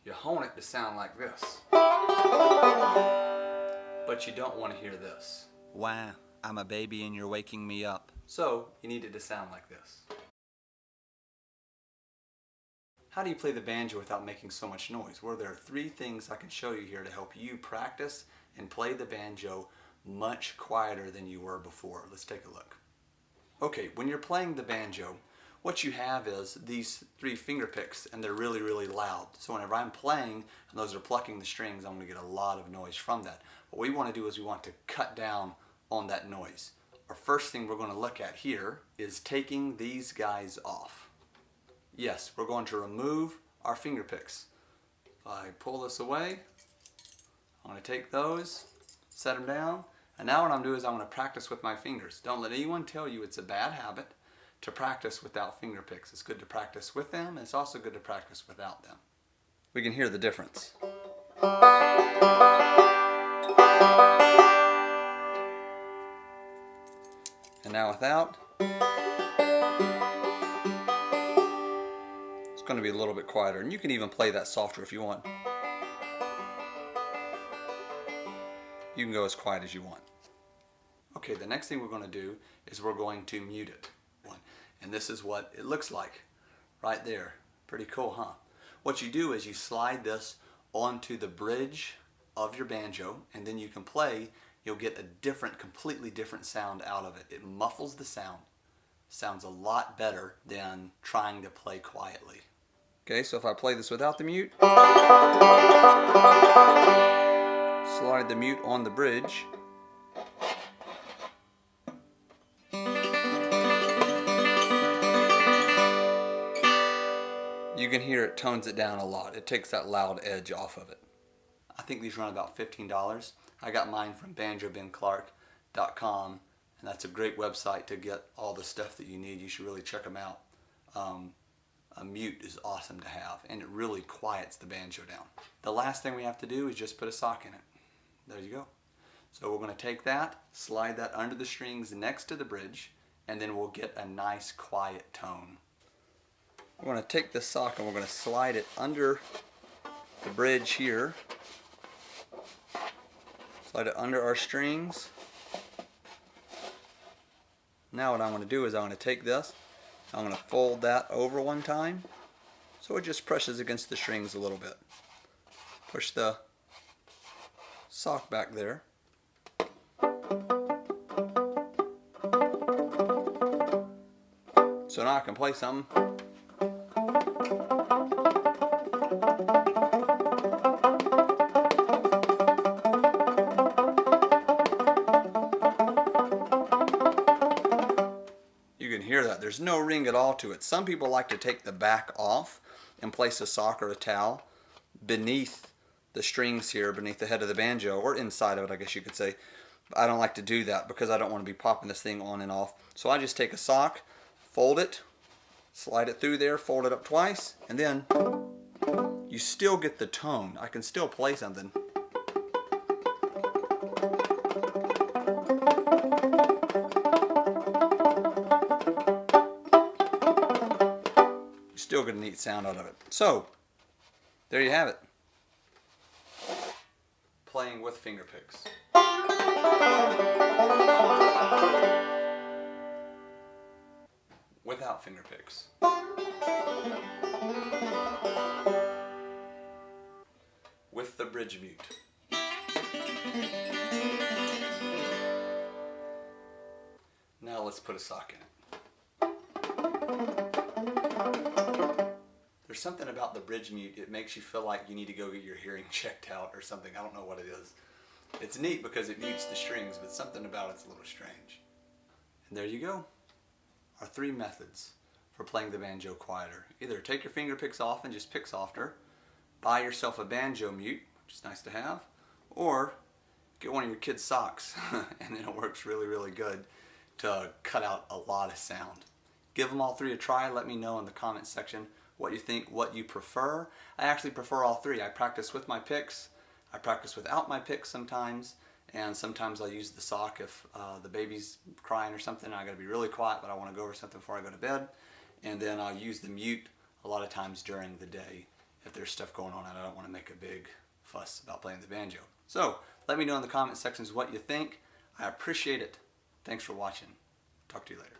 You hone it to sound like this. But you don't want to hear this. Wow, I'm a baby and you're waking me up. So you need it to sound like this. How do you play the banjo without making so much noise? Well, there are 3 things I can show you here to help you practice and play the banjo much quieter than you were before. Let's take a look. Okay, when you're playing the banjo, what you have is these 3 finger picks, and they're really, really loud. So whenever I'm playing and those are plucking the strings, I'm going to get a lot of noise from that. What we want to do is we want to cut down on that noise. Our first thing we're going to look at here is taking these guys off. Yes, we're going to remove our finger picks. If I pull this away, I'm going to take those, set them down, and now what I'm doing is I'm going to practice with my fingers. Don't let anyone tell you it's a bad habit to practice without finger picks. It's good to practice with them, and it's also good to practice without them. We can hear the difference. And now without, it's going to be a little bit quieter, and you can even play that softer if you want. You can go as quiet as you want. Okay, the next thing we're going to do is we're going to mute it. And this is what it looks like right there. Pretty cool, huh? What you do is you slide this onto the bridge of your banjo, and then you can play. You'll get a different, completely different sound out of it. It muffles the sound. Sounds a lot better than trying to play quietly. Okay, so if I play this without the mute, slide the mute on the bridge. You can hear it tones it down a lot. It takes that loud edge off of it. I think these run about $15. I got mine from banjobenclark.com, and that's a great website to get all the stuff that you need. You should really check them out. A mute is awesome to have, and it really quiets the banjo down. The last thing we have to do is just put a sock in it. There you go. So we're going to take that, slide that under the strings next to the bridge, and then we'll get a nice quiet tone. We're going to take this sock and we're going to slide it under the bridge here. Slide it under our strings. Now what I'm going to do is I'm going to take this, I'm going to fold that over one time so it just presses against the strings a little bit. Push the sock back there. So now I can play something. You can hear that. There's no ring at all to it. Some people like to take the back off and place a sock or a towel beneath the strings here, beneath the head of the banjo, or inside of it, I guess you could say. But I don't like to do that because I don't want to be popping this thing on and off. So I just take a sock, fold it, slide it through there, fold it up twice, and then you still get the tone. I can still play something. You still get a neat sound out of it. So, there you have it. Playing with finger picks. Without finger picks. With the bridge mute. Now let's put a sock in it. There's something about the bridge mute, it makes you feel like you need to go get your hearing checked out or something. I don't know what it is. It's neat because it mutes the strings, but something about it's a little strange. And there you go. Our 3 methods for playing the banjo quieter. Either take your finger picks off and just pick softer, buy yourself a banjo mute, which is nice to have, or get one of your kids' socks and then it works really, really good to cut out a lot of sound. Give them all 3 a try. Let me know in the comments section what you think, what you prefer. I actually prefer all 3. I practice with my picks, I practice without my picks sometimes, and sometimes I'll use the sock if the baby's crying or something. I gotta be really quiet, but I want to go over something before I go to bed. And then I'll use the mute a lot of times during the day if there's stuff going on and I don't want to make a big fuss about playing the banjo. So let me know in the comment sections what you think. I appreciate it. Thanks for watching. Talk to you later.